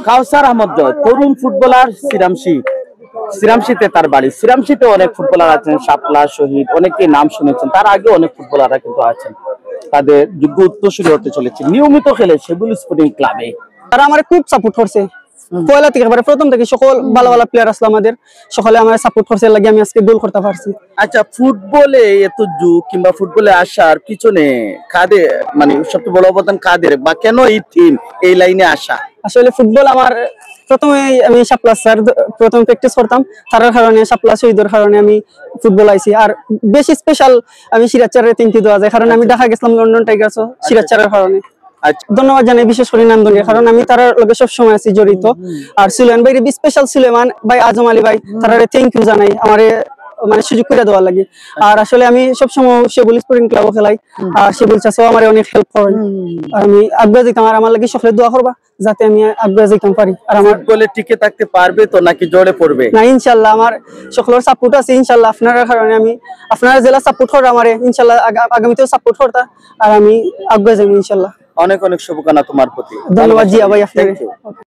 কাউসার আহমদ জয় তরুণ footballer সিরামশিতে তার বাড়ি। সিরামশিতে অনেক ফুটবলার আছেন, শাপলা, শহীদ, অনেকে নাম শুনেছেন। তার আগে অনেক ফুটবলাররা কিন্তু আছেন, তাদের যোগ্য উত্তরসূরি হতে চলেছে। নিয়মিত খেলে সেবুল স্পোর্টিং ক্লাবে। তারা আমার খুব সাপোর্ট করছে পয়লা থেকে, এবারে প্রথম থেকে সকল ভালো ভালো প্লেয়ার আসলো আমাদের, সকলে আমার সাপোর্ট করছে, লাগে আমি আজকে গোল করতে পারছি। আচ্ছা, ফুটবলে এত যুগ কিংবা ফুটবলে আসার পিছনে কাদের, মানে সবচেয়ে বড় অবদান কাদের, বা কেন এই টিম এই লাইনে আসা? আসলে ফুটবল আমার প্রথমে আমি শাপলা স্যার প্রথম প্র্যাকটিস করতাম, তার কারণে শাপলা শহীদের কারণে আমি ফুটবল আইছি। আর বেশি স্পেশাল আমি সিরাজ স্যারের তিনটি দেওয়া যায়, কারণ আমি দেখা গেছিলাম লন্ডন টাইগার্সও সিরাজ স্যারের কারণে। ধন্যবাদ জানাই বিশেষ করে নান্দনিক, কারণ আমি তার লগে সব সময় আছি জড়িত। আর সুলেমান ভাই স্পেশাল, সুলেমান ভাই, আজম আলী ভাই, তারা থ্যাংক ইউ জানাই আমারে মানে সুযোগ করে দেওয়ার লাগে। আর আসলে আমি সবসময় সেবুল স্পোর্টিং ক্লাবও খেলাই, আর সেবুল চাষও আমার অনেক হেল্প করেন। আমি আগ্রহ যেতাম, আর আমার লাগে সকলে দোয়া করবা যাতে আমি আগ্রহ যেতাম পারি। আর আমার বলে টিকে থাকতে পারবে তো নাকি জড়ে পড়বে? না, ইনশাল্লাহ আমার সকলের সাপোর্ট আছে ইনশাল্লাহ। আপনার কারণে আমি, আপনারা জেলা সাপোর্ট করে আমারে ইনশাল্লাহ আগামীতেও সাপোর্ট করতা, আর আমি আগ্রহ যাবো ইনশাল্লাহ। অনেক অনেক শুভকামনা তোমার প্রতি। ধন্যবাদ জিয়া ভাই আপনাকে।